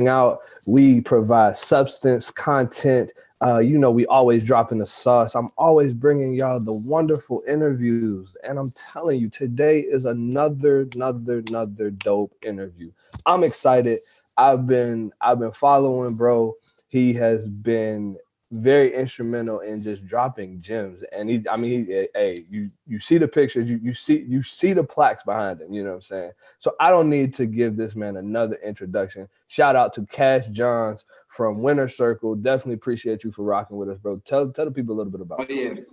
out. We provide substance, content. We always dropping the sauce. I'm always bringing y'all the wonderful interviews, and I'm telling you, today is another dope interview. I'm excited. I've been following, bro. He has been very instrumental in just dropping gems, and hey, you see the pictures, you see the plaques behind him. You know what I'm saying? So I don't need to give this man another introduction. Shout out to Kash Johns from Winner Circle. Definitely appreciate you for rocking with us, bro. Tell the people a little bit about it.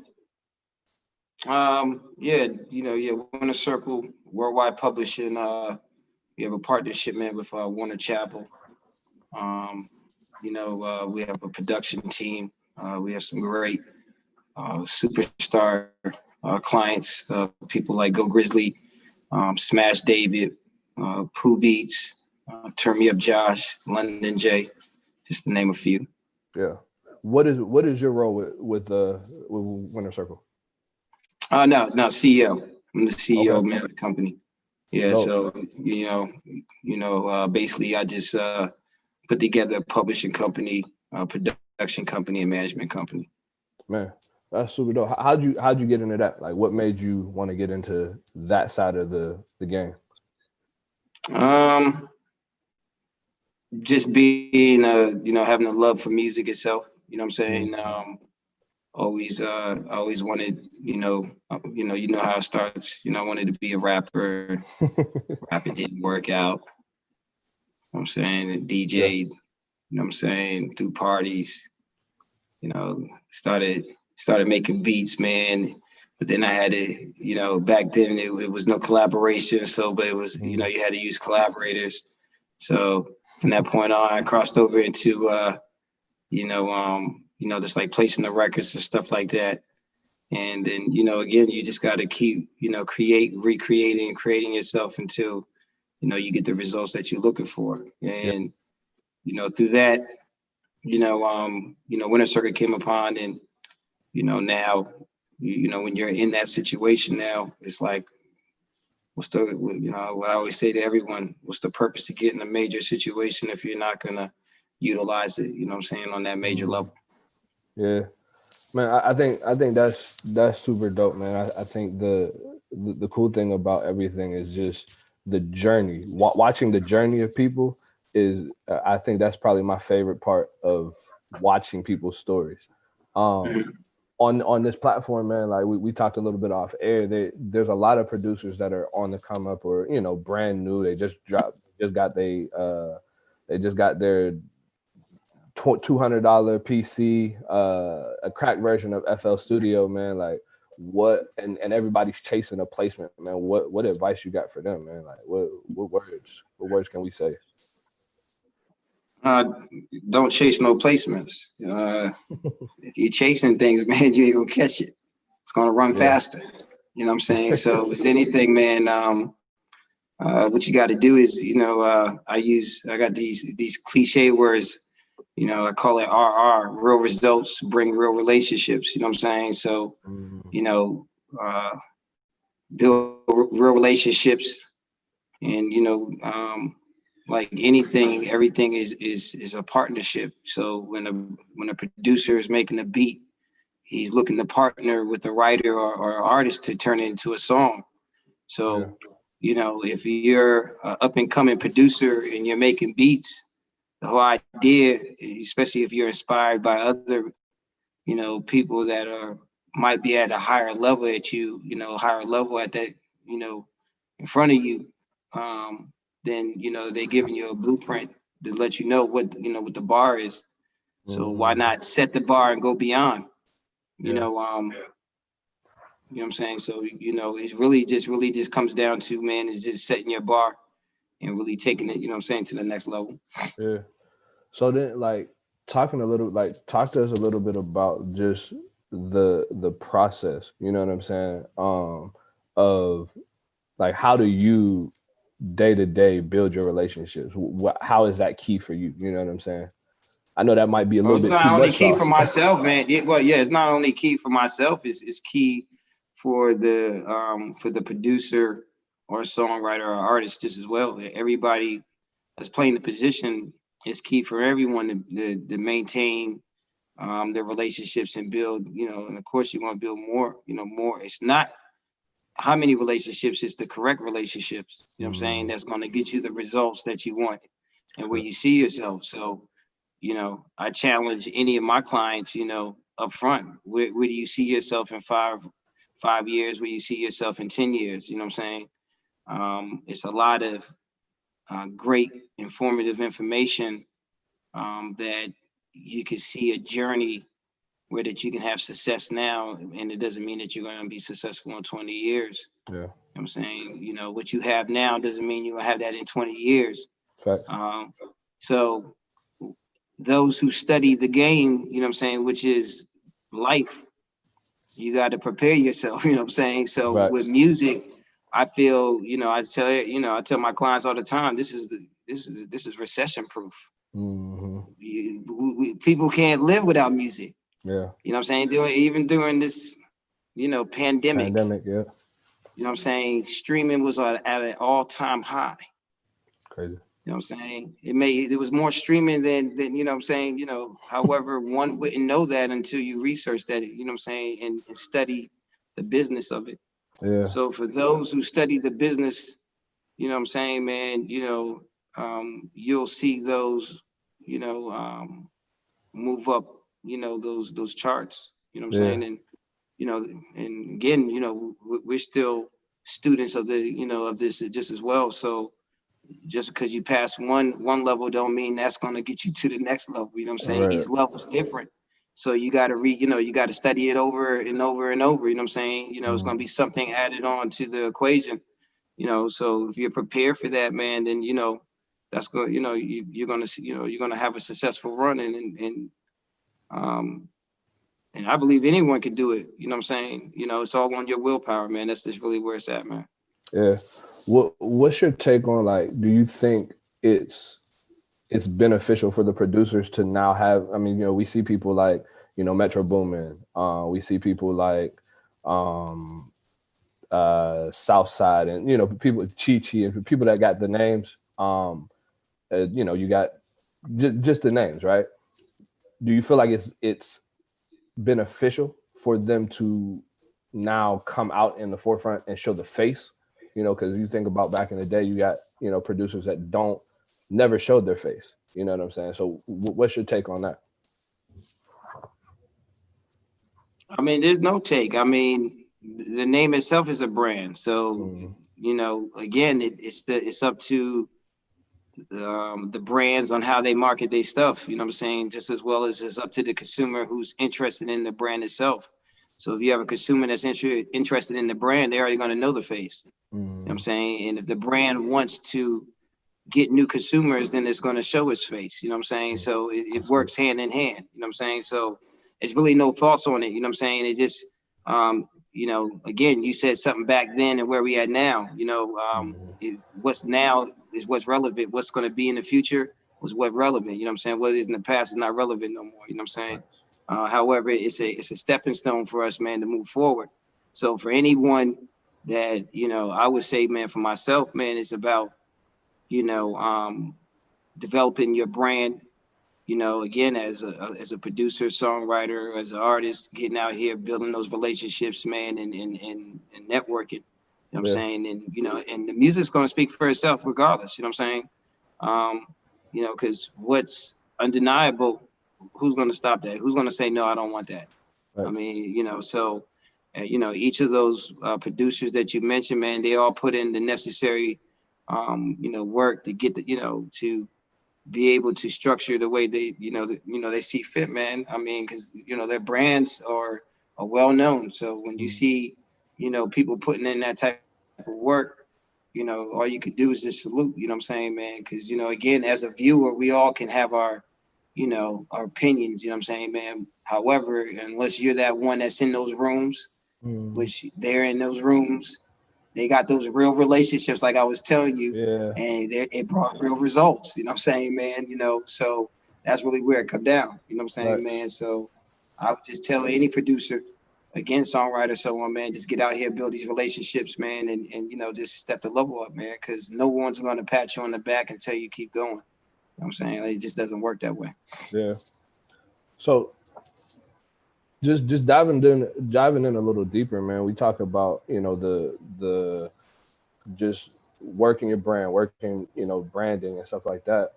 Winner Circle, Worldwide Publishing. We have a partnership, man, with Warner Chappell. We have a production team. We have some great superstar clients, people like Go Grizzly, Smash David, Pooh Beats, Turn Me Up Josh, London J, just to name a few. Yeah. What is your role with Winner Circle? No, CEO. I'm the CEO, man, of the company. Yeah, dope. So basically I just put together a publishing company, production company, and management company. Man, that's super dope. How'd you get into that? Like, what made you want to get into that side of the game? Just being having a love for music itself. You know what I'm saying? Always wanted, you know how it starts. I wanted to be a rapper. Rapping didn't work out. You know what I'm saying? DJ, yeah. You know what I'm saying? Do parties. Started making beats, man. But then I had to, back then it was no collaboration. But it was, you had to use collaborators. So from that point on, I crossed over into, just like placing the records and stuff like that. And then, again, you just got to keep, recreating, creating yourself until, you get the results that you're looking for. And, through that, Winter Circle came upon, and, now, when you're in that situation now, it's like, what I always say to everyone, what's the purpose of getting a major situation if you're not going to utilize it, on that major level? Yeah, man, I think that's super dope, man. I think the cool thing about everything is just the journey. Watching the journey of people is, I think that's probably my favorite part of watching people's stories. On this platform, man, like we talked a little bit off air, there's a lot of producers that are on the come up or, brand new. They just got their $200 PC, a crack version of FL Studio, man. Like and everybody's chasing a placement, man. What advice you got for them, man? Like what words can we say? Don't chase no placements. If you're chasing things, man, you ain't gonna catch it. It's gonna run faster. You know what I'm saying? So if it's anything, man, what you got to do is, I got these cliche words. I call it RR, real results bring real relationships. You know what I'm saying? So, build real relationships, and like anything, everything is a partnership. So when a producer is making a beat, he's looking to partner with a writer or artist to turn it into a song. So, if you're an up and coming producer and you're making beats, the whole idea, especially if you're inspired by other, people that might be at a higher level at you, higher level at that, in front of you, then, they're giving you a blueprint to let you know what the bar is. So why not set the bar and go beyond, you know what I'm saying? So, it really just comes down to, man, is just setting your bar and really taking it, to the next level. Yeah. So then, like, talk to us a little bit about just the process, you know what I'm saying? Of like, how do you day to day build your relationships? How is that key for you? You know what I'm saying? I know that might be a little bit too much. It's not only key for myself, man. It's not only key for myself. It's key for the producer or songwriter or artist just as well. Everybody that's playing the position, it's key for everyone to maintain their relationships and build, and of course you want to build more, more. It's not how many relationships, it's the correct relationships, what I'm saying, that's going to get you the results that you want and where you see yourself. So, I challenge any of my clients, up front, where do you see yourself in 5 years? Where you see yourself in 10 years? You know what I'm saying? It's a lot of great informative information that you can see a journey where that you can have success now, and it doesn't mean that you're going to be successful in 20 years. Yeah. You know what I'm saying? What you have now doesn't mean you'll have that in 20 years. Fact. So those who study the game, you know what I'm saying, which is life, you got to prepare yourself, you know what I'm saying? So Facts. with music, I feel, I tell my clients all the time, this is recession proof. People can't live without music. Yeah. You know what I'm saying? Even during this, pandemic. Yeah. You know what I'm saying? Streaming was at an all-time high. Crazy. You know what I'm saying? There was more streaming than you know what I'm saying, however, one wouldn't know that until you research that, you know what I'm saying, and study the business of it. Yeah. So for those who study the business, you know what I'm saying, man, you'll see those, move up, those charts, you know what I'm saying? And, and again, we're still students of of this just as well. So just because you pass one level don't mean that's going to get you to the next level. You know what I'm saying? Right. Each level's different. So you got to read, you got to study it over and over and over. You know what I'm saying? It's going to be something added on to the equation. So if you're prepared for that, man, then, that's going, you're going to see, you're going to have a successful run. And I believe anyone can do it. You know what I'm saying? It's all on your willpower, man. That's just really where it's at, man. Yeah. What's your take on, like, do you think it's beneficial for the producers to now have, I mean, we see people like, Metro Boomin, we see people like Southside, and people Chi and people that got the names, you got just the names, right? Do you feel like it's beneficial for them to now come out in the forefront and show the face? Because you think about back in the day, you got, producers that never showed their face. You know what I'm saying? So what's your take on that? I mean, there's no take. I mean, the name itself is a brand. So, again, it's up to the brands on how they market their stuff. You know what I'm saying? Just as well as it's up to the consumer who's interested in the brand itself. So if you have a consumer that's interested in the brand, they're already going to know the face. You know what I'm saying? And if the brand wants to get new consumers, then it's going to show its face. You know what I'm saying? So it works hand in hand. You know what I'm saying? So it's really no thoughts on it. You know what I'm saying? It just, again, you said something back then and where we at now. What's now is what's relevant. What's going to be in the future was what's relevant. You know what I'm saying? What is in the past is not relevant no more. You know what I'm saying? However, it's a stepping stone for us, man, to move forward. So for anyone that, I would say, man, for myself, man, it's about, developing your brand, again, as a producer, songwriter, as an artist, getting out here, building those relationships, man, and networking. You know what I'm saying? And, and the music's going to speak for itself regardless. You know what I'm saying? Because what's undeniable, who's going to stop that? Who's going to say, no, I don't want that? Right. I mean, so, each of those producers that you mentioned, man, they all put in the necessary, work to get the, to be able to structure the way they, they see fit, man. I mean, because, their brands are well known. So when you see, people putting in that type of work, all you could do is just salute, you know what I'm saying, man? Because, again, as a viewer, we all can have our, our opinions, you know what I'm saying, man? However, unless you're that one that's in those rooms, which they're in those rooms, they got those real relationships, like I was telling you, and it brought real results, you know what I'm saying, man? So that's really where it come down, you know what I'm saying, man? So I would just tell any producer, again, songwriter, so on, man, just get out here, build these relationships, man, and just step the level up, man, because no one's going to pat you on the back and tell you keep going. what I'm saying? It just doesn't work that way. Yeah. So just diving in a little deeper, man. We talk about, you know, the just working your brand, working, you know, branding and stuff like that.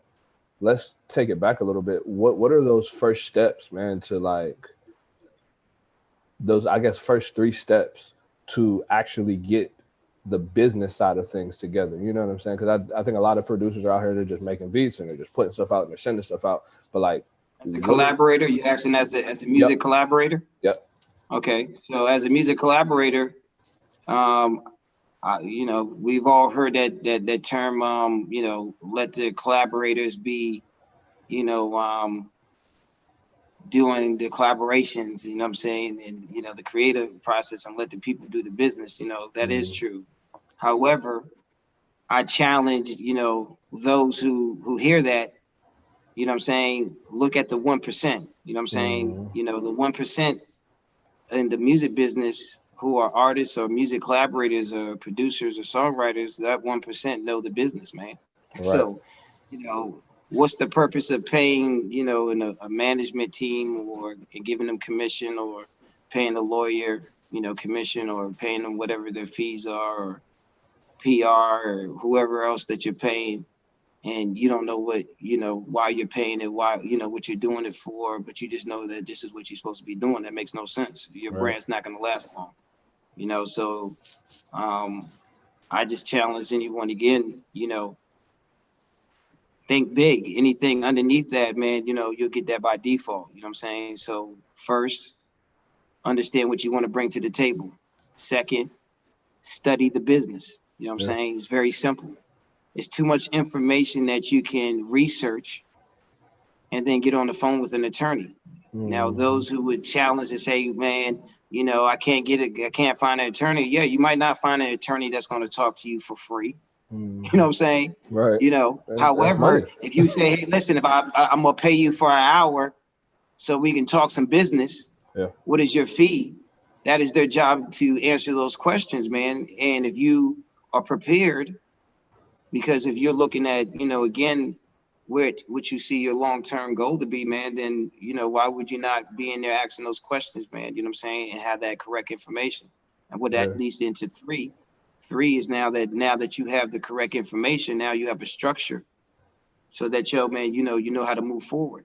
Let's take it back a little bit. What are those first steps, man, to like those, I guess, first three steps to actually get the business side of things together? You know what I'm saying? Because I think a lot of producers are out here, they're just making beats and they're just putting stuff out and they're sending stuff out. But like, As a collaborator, you're asking as a music collaborator? Yep. Okay. So as a music collaborator, you know, we've all heard that term, you know, let the collaborators be, you know, doing the collaborations, you know what I'm saying? And, you know, the creative process, and let the people do the business, you know, that is true. However, I challenge, you know, those who hear that, you know what I'm saying, look at the 1%, you know what I'm saying? You know, the 1% in the music business who are artists or music collaborators or producers or songwriters, that 1% know the business, man. Right. So, you know, what's the purpose of paying, you know, in a management team, or and giving them commission, or paying a lawyer, you know, commission, or paying them whatever their fees are, or PR, or whoever else that you're paying, and you don't know what, you know, why you're paying it, why, you know, what you're doing it for, but you just know that this is what you're supposed to be doing. That makes no sense. Your brand's not going to last long, you know. So I just challenge anyone again, you know, think big. Anything underneath that, man, you know, you'll get that by default. You know what I'm saying? So first, understand what you want to bring to the table. Second, study the business. You know what I'm saying? It's very simple. It's too much information that you can research and then get on the phone with an attorney. Now, those who would challenge and say, man, you know, I can't find an attorney. Yeah, you might not find an attorney that's going to talk to you for free. You know what I'm saying? Right. You know, however, if you say, hey, listen, if I'm going to pay you for an hour so we can talk some business, what is your fee? That is their job, to answer those questions, man. And if you are prepared, because if you're looking at, you know, again, what you see your long-term goal to be, man, then, you know, why would you not be in there asking those questions, man? You know what I'm saying? And have that correct information. And what that leads into three is now that you have the correct information, now you have a structure so that, yo, man, you know how to move forward,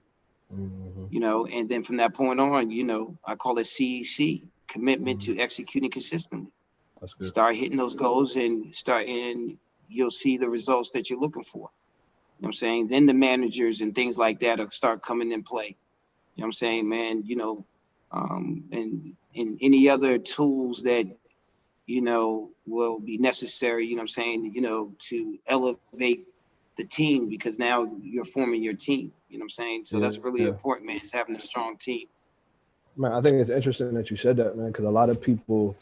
you know, and then from that point on, you know, I call it CEC, commitment to executing consistently. That's good. Start hitting those goals and you'll see the results that you're looking for. You know what I'm saying? Then the managers and things like that will start coming in play. You know what I'm saying, man? You know, and any other tools that, you know, will be necessary, you know what I'm saying, you know, to elevate the team, because now you're forming your team. You know what I'm saying? So that's really important, man, is having a strong team. Man, I think it's interesting that you said that, man, because a lot of people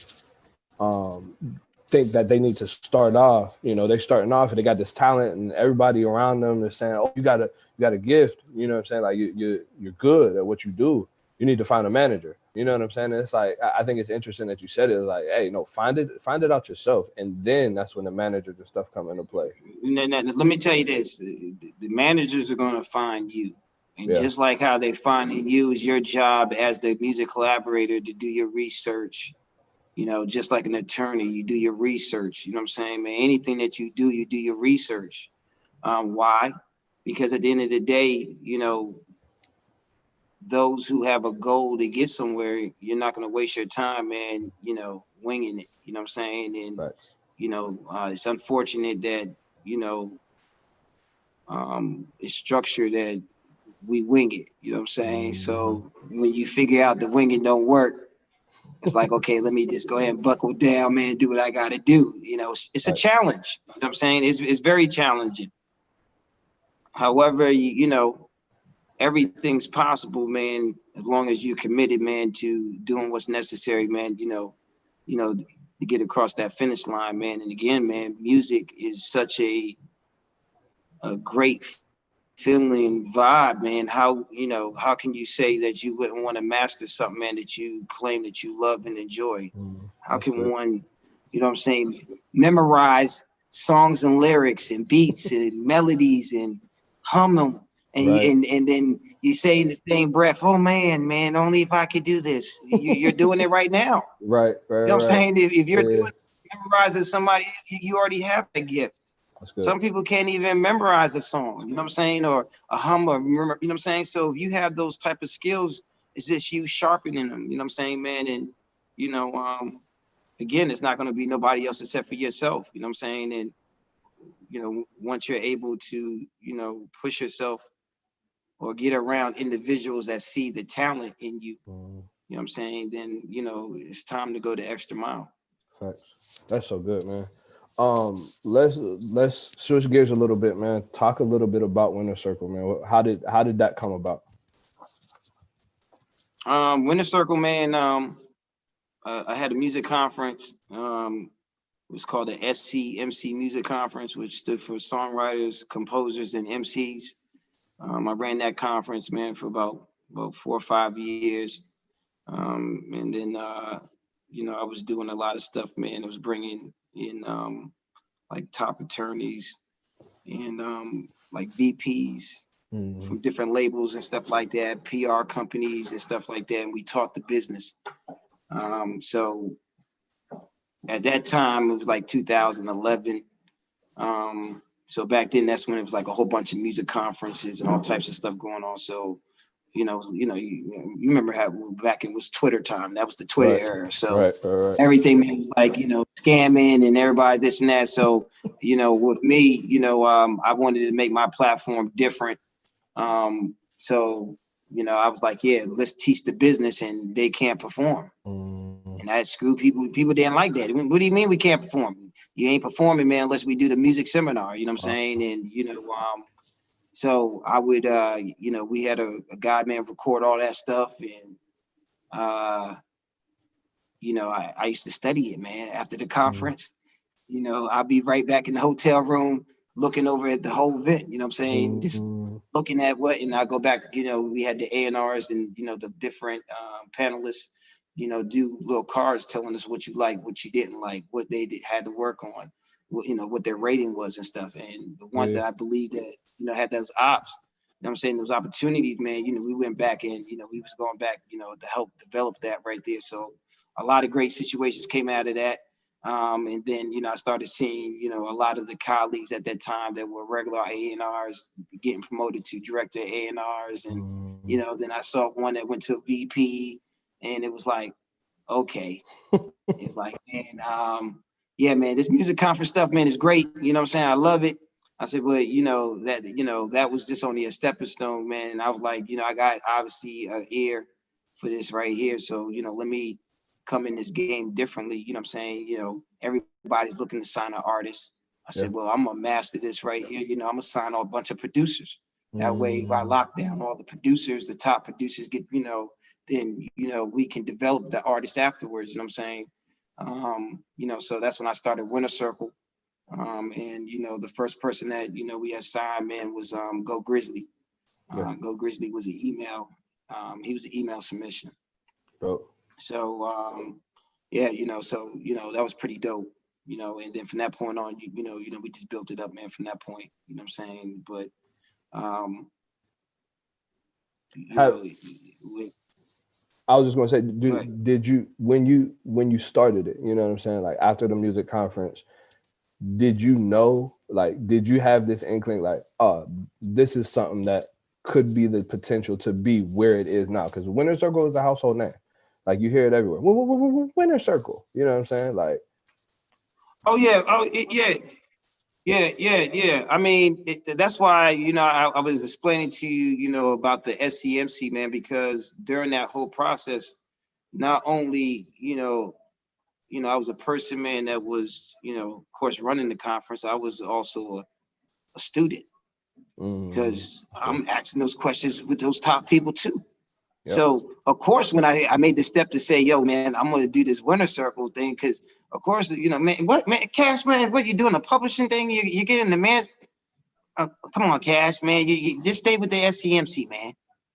think that they need to start off, you know, they're starting off and they got this talent and everybody around them is saying, oh, you got a gift, you know what I'm saying? Like you're good at what you do. You need to find a manager. You know what I'm saying? And it's like, I think it's interesting that you said it. It's like, hey, no, find it out yourself. And then that's when the managers and stuff come into play. Let me tell you this, the managers are going to find you. And just like how they find you, is your job as the music collaborator to do your research. You know, just like an attorney, you do your research. You know what I'm saying, man? Anything that you do your research. Why? Because at the end of the day, you know, those who have a goal to get somewhere, you're not going to waste your time, man, you know, winging it. You know what I'm saying? And, you know, it's unfortunate that, you know, it's structured that we wing it. You know what I'm saying? So when you figure out the winging don't work, it's like, okay, let me just go ahead and buckle down, man, do what I got to do. You know, it's a challenge. You know what I'm saying? It's very challenging. However, you know, everything's possible, man, as long as you're committed, man, to doing what's necessary, man, you know, to get across that finish line, man. And again, man, music is such a great feeling vibe, man. How can you say that you wouldn't want to master something, man, that you claim that you love and enjoy? How can one, you know what I'm saying, memorize songs and lyrics and beats and melodies and hum them And Right. and then you say in the same breath, "Oh man, only if I could do this." You're doing it right now. Right. You know what I'm Right. saying? If you're Yeah. doing memorizing somebody, you already have that gift. That's good. Some people can't even memorize a song, you know what I'm saying, or a hum, or remember, you know what I'm saying. So if you have those type of skills, it's just you sharpening them, you know what I'm saying, man. And you know, again, it's not going to be nobody else except for yourself, you know what I'm saying. And you know, once you're able to, you know, push yourself or get around individuals that see the talent in you, Mm, you know what I'm saying, then you know it's time to go the extra mile. facts. That's so good, man. Let's switch gears a little bit, man. Talk a little bit about Winter Circle, man. How did that come about? Winter Circle, man. I had a music conference. It was called the SCMC Music Conference, which stood for Songwriters, Composers, and MCs. I ran that conference, man, for about 4 or 5 years. And then, you know, I was doing a lot of stuff, man. I was bringing in like top attorneys and like VPs Mm, from different labels and stuff like that, PR companies and stuff like that. And we taught the business. So at that time, it was like 2011. So back then, that's when it was like a whole bunch of music conferences and all types of stuff going on. So, you remember how back it was Twitter time. That was the Twitter right. era. So Right. everything was like, scamming and everybody this and that. So, with me, I wanted to make my platform different. So, I was like, yeah, let's teach the business and they can't perform. Mm, And that screwed people. People didn't like that. What do you mean we can't perform? You ain't performing, man, unless we do the music seminar. You know what I'm saying? And so I would, we had a guy, man, record all that stuff, and I used to study it, man. After the mm, conference, I'll be right back in the hotel room looking over at the whole event. You know what I'm saying? Just mm, looking at what, and I go back. We had the A&Rs and the different panelists. Do little cards telling us what you like, what you didn't like, what they had to work on, what their rating was and stuff. And the ones yeah. that I believe that had those ops. You know what I'm saying? Those opportunities, man. We went back and we was going back, to help develop that right there. So a lot of great situations came out of that. And then, I started seeing, a lot of the colleagues at that time that were regular A&Rs getting promoted to director A&Rs. And, Mm. then I saw one that went to a VP, and it was like, okay. It's like, man, yeah, man, this music conference stuff, man, is great. You know what I'm saying? I love it. I said, well, that was just only a stepping stone, man. And I was like, I got obviously an ear for this right here. So, let me come in this game differently. You know what I'm saying? Everybody's looking to sign an artist. I Yeah. said, well, I'm gonna master this right here. I'm gonna sign a bunch of producers. That way, if I Mm, lock down all the producers, the top producers get, then we can develop the artist afterwards. You know what I'm saying? So that's when I started Winter Circle. And the first person that we had signed, man, was Go Grizzly. yeah. Go Grizzly was an email. He was an email submission. Dope. So yeah, that was pretty dope. And then from that point on, we just built it up, man. From that point, you know what I'm saying. But um, you Have know, we, I was just gonna say, but did you when you started it, you know what I'm saying? Like after the music conference, did you know, like, did you have this inkling, like, oh, this is something that could be the potential to be where it is now? Because Winter Circle is a household name. Like you hear it everywhere. Winter Circle. You know what I'm saying? Like, oh yeah, yeah. Yeah. I mean, that's why, I was explaining to you, about the SCMC, man, because during that whole process, not only, I was a person, man, that was, of course, running the conference. I was also a student mm, because I'm asking those questions with those top people too. yep. So, of course, when I made the step to say, yo, man, I'm going to do this Winter Circle thing, because, of course, man, what, man, Cash, man, what you doing, a publishing thing? You getting the man. Come on, Cash, man. You just stay with the SCMC, man.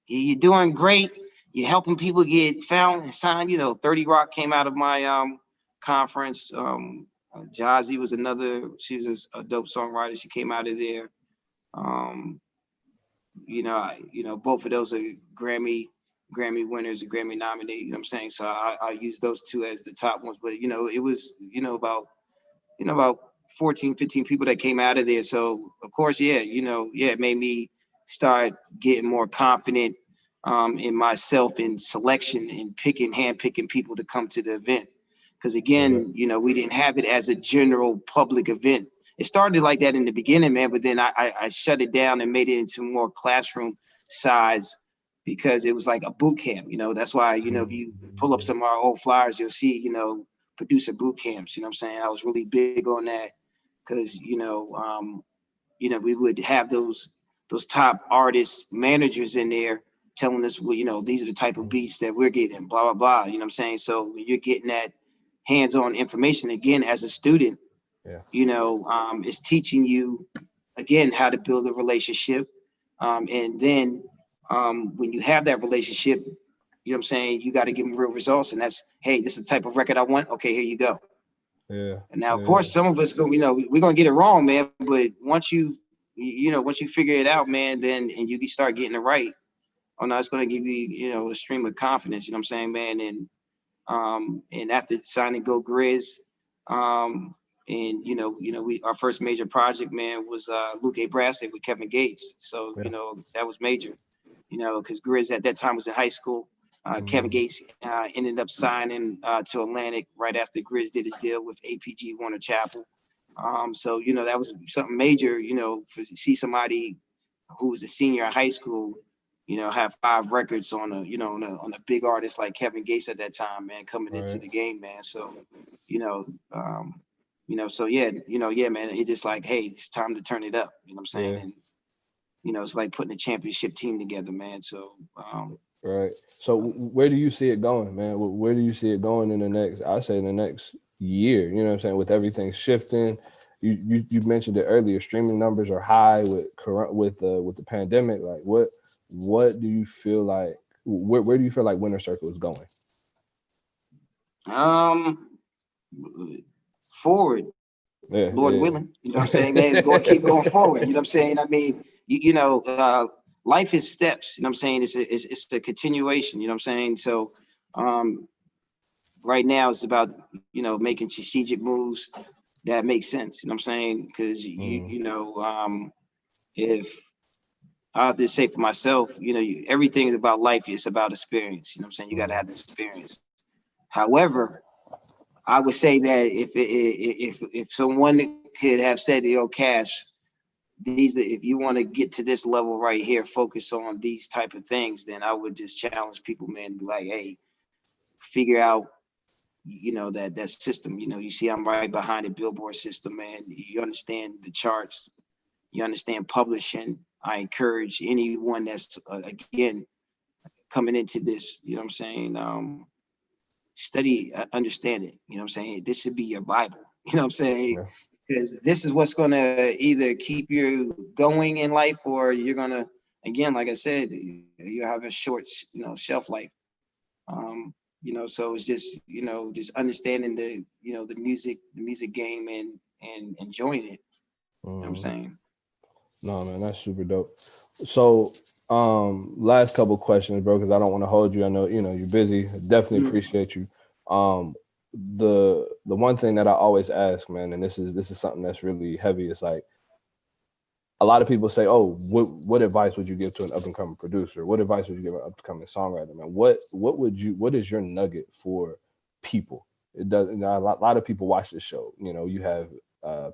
You're doing great. You're helping people get found and signed. 30 Rock came out of my conference. Jazzy was another. She's a dope songwriter. She came out of there. Um, both of those are Grammy winners, and Grammy nominated. You know what I'm saying? So I use those two as the top ones. But it was about 14, 15 people that came out of there. So of course, it made me start getting more confident in myself in selection and hand picking people to come to the event. Because again, we didn't have it as a general public event. It started like that in the beginning, man, but then I shut it down and made it into more classroom size because it was like a boot camp. That's why, if you pull up some of our old flyers, you'll see, producer boot camps. You know what I'm saying? I was really big on that because, we would have those top artists, managers in there telling us, well, these are the type of beats that we're getting, blah, blah, blah. You know what I'm saying? So when you're getting that hands-on information, again, as a student, it's teaching you, again, how to build a relationship. And then when you have that relationship, you know what I'm saying, you got to give them real results. And that's, hey, this is the type of record I want. Okay, here you go. Yeah. And now, of course, some of us go, we're going to get it wrong, man. But once you figure it out, man, then, and you start getting it right, it's going to give you, a stream of confidence, you know what I'm saying, man. And after signing Go Grizz, our first major project, man, was Luke A. Brassic with Kevin Gates. So, that was major, because Grizz at that time was in high school. Kevin Gates ended up signing to Atlantic right after Grizz did his deal with APG Warner Chappell. So, that was something major, to see somebody who was a senior in high school, have 5 records on a big artist like Kevin Gates at that time, man, coming into the game, man. So, man, it's just like, hey, it's time to turn it up, you know what I'm saying? Yeah. And, it's like putting a championship team together, man. So, right. So where do you see it going, man? Where do you see it going in the next year? You know what I'm saying? With everything shifting, you mentioned it earlier. Streaming numbers are high with the pandemic. Like, what do you feel like? Where do you feel like Winner Circle is going? Forward. Yeah, Lord willing, you know what I'm saying, man, it's going to keep going forward. You know what I'm saying? I mean, life is steps, you know what I'm saying? It's a continuation, you know what I'm saying? So right now it's about, making strategic moves that make sense, you know what I'm saying? Because if I have to say for myself, everything is about life. It's about experience, you know what I'm saying? You got to have the experience. However, I would say that if someone could have said, Cash, if you want to get to this level right here, focus on these type of things, then I would just challenge people, man, be like, hey, figure out, that system. You see I'm right behind the Billboard system, man. You understand the charts, you understand publishing. I encourage anyone that's again coming into this, you know what I'm saying, study, understand it. You know what I'm saying? This should be your Bible. You know what I'm saying? Because this is what's going to either keep you going in life, or you're going to, again, like I said, you have a short, shelf life. So it's just, just understanding the music game and enjoying it. You know what I'm saying? No, man, that's super dope. So, last couple questions, bro, because I don't want to hold you. I know, you're busy. Definitely appreciate you. The one thing that I always ask, man, and this is something that's really heavy. It's like a lot of people say, "Oh, what advice would you give to an up and coming producer? What advice would you give an up and coming songwriter?" Man, what is your nugget for people? It does. A lot of people watch this show. You have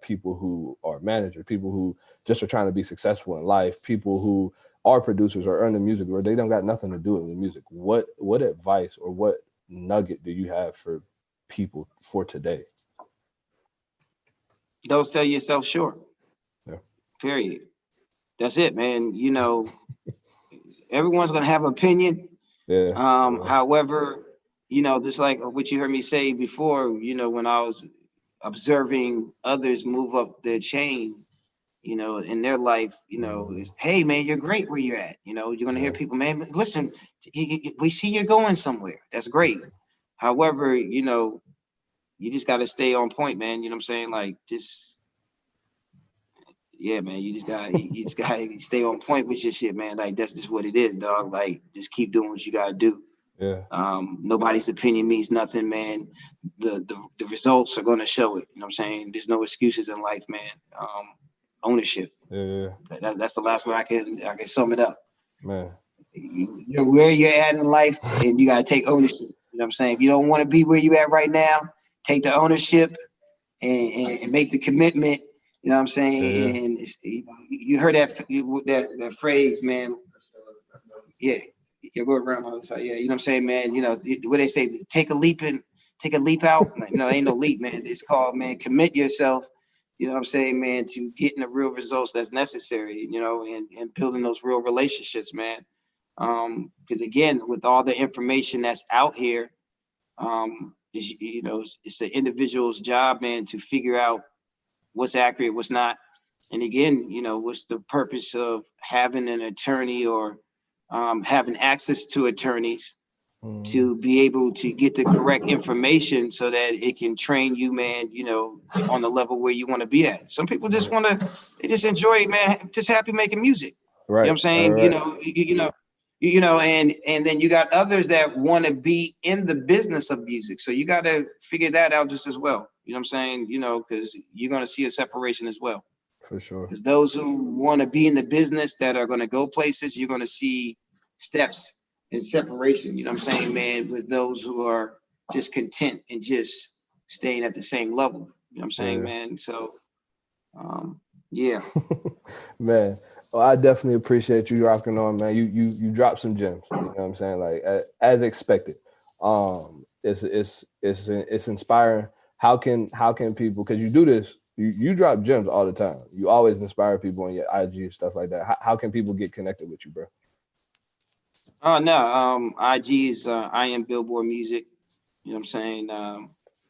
people who are managers, people who just are trying to be successful in life, people who are producers or earn the music, or they don't got nothing to do with music. What advice or what nugget do you have for people for today? Don't sell yourself short. Yeah. Period. That's it, man. Everyone's gonna have an opinion. Yeah. However, just like what you heard me say before, when I was observing others move up the chain, in their life, is, hey, man, you're great where you're at. You're going to hear people, man, listen, we see you're going somewhere. That's great. However, you just got to stay on point, man. You know what I'm saying? Like, just, yeah, man, you just gotta stay on point with your shit, man. Like that's just what it is, dog. Like just keep doing what you gotta do. Yeah. Nobody's opinion means nothing, man. The results are gonna show it. You know what I'm saying? There's no excuses in life, man. Ownership. Yeah. That's the last way I can sum it up. Man. You're where you're at in life, and you gotta take ownership. You know what I'm saying? If you don't want to be where you at right now, take the ownership and make the commitment. You know what I'm saying? Yeah. And it's, you heard that phrase, man. Yeah, you go around all the time. Yeah, you know what I'm saying, man. You know what they say: take a leap out. No, ain't no leap, man. It's called, man, commit yourself. You know what I'm saying, man, to getting the real results that's necessary. You know, and building those real relationships, man. Because again, with all the information that's out here, it's the individual's job, man, to figure out what's accurate, what's not. And again, what's the purpose of having an attorney or having access to attorneys to be able to get the correct information so that it can train you, man, on the level where you want to be at. Some people just they just enjoy, man, just happy making music. Right. You know what I'm saying? Right. And then you got others that want to be in the business of music. So you got to figure that out just as well. You know what I'm saying? Because you're going to see a separation as well. For sure. Because those who want to be in the business that are going to go places, you're going to see steps in separation. You know what I'm saying, man? With those who are just content and just staying at the same level. You know what I'm saying, man? So, yeah. Man, well, I definitely appreciate you rocking on, man. You dropped some gems. You know what I'm saying? Like as expected. It's inspiring. How can people? Because you do this. You drop gems all the time. You always inspire people on your IG and stuff like that. How can people get connected with you, bro? Oh no. IG is I am Billboard Music. You know what I'm saying?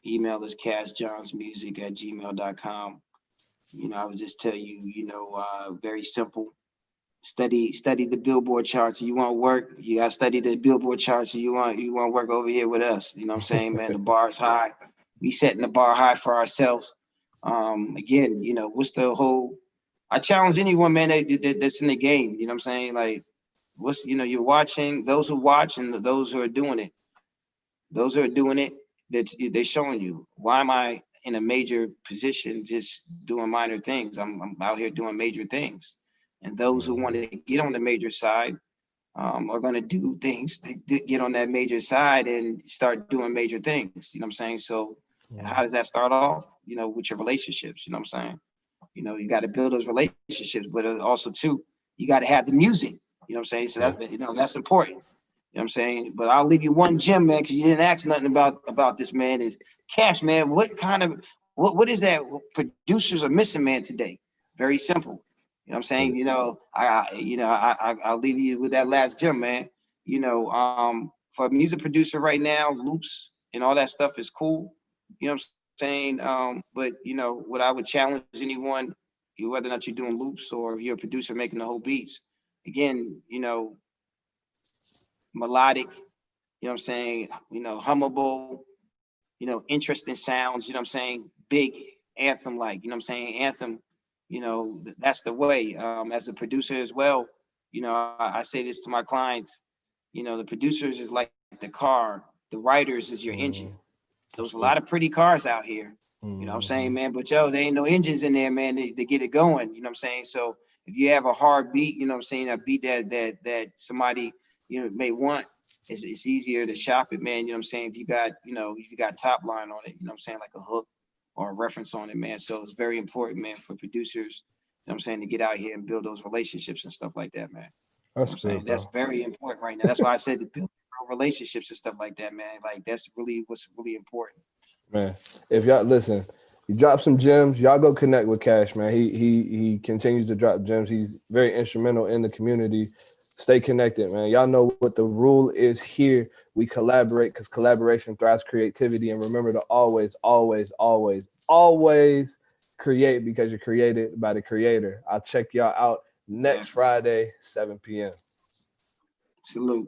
Email is kashjohnsmusic@gmail.com. I would just tell you, very simple. Study the Billboard charts. You want work, you gotta study the Billboard charts. You want work over here with us. You know what I'm saying, man? The bar is high. We setting the bar high for ourselves. Again, what's the whole? I challenge anyone, man, that's in the game. You know what I'm saying? Like, you're watching those who watch and those who are doing it. Those who are doing it, they're showing you. Why am I in a major position just doing minor things? I'm out here doing major things. And those who want to get on the major side are going to do things to get on that major side and start doing major things. You know what I'm saying? So how does that start off? With your relationships. You know what I'm saying? You got to build those relationships, but also too, you got to have the music. You know what I'm saying? So that's important. You know what I'm saying? But I'll leave you one gem, man, because you didn't ask nothing about this, man. Is Cash, man. What is that producers are missing, man, today? Very simple. You know what I'm saying? I'll leave you with that last gem, man. For a music producer right now, loops and all that stuff is cool. You know what I'm saying? But what I would challenge anyone, whether or not you're doing loops or if you're a producer making the whole beats, again, melodic, you know what I'm saying, hummable, interesting sounds, you know what I'm saying, big anthem like, you know what I'm saying, anthem, that's the way. As a producer as well, I say this to my clients, the producers is like the car, the writers is your engine. There's a lot of pretty cars out here, you know what I'm saying, man, but there ain't no engines in there, man, to get it going, you know what I'm saying? So if you have a hard beat, you know what I'm saying, a beat that somebody, may want, it's easier to shop it, man. You know what I'm saying? If you got top line on it, you know what I'm saying, like a hook or a reference on it, man. So it's very important, man, for producers, you know what I'm saying, to get out here and build those relationships and stuff like that, man. That's I'm saying? good, That's very important right now. That's why I said to build relationships and stuff like that, man. Like that's really what's really important. Man, if y'all listen, he dropped some gems. Y'all go connect with Cash, man. He continues to drop gems. He's very instrumental in the community. Stay connected, man. Y'all know what the rule is here. We collaborate because collaboration thrives creativity. And remember to always, always, always, always create because you're created by the creator. I'll check y'all out next Friday, 7 p.m. Salute.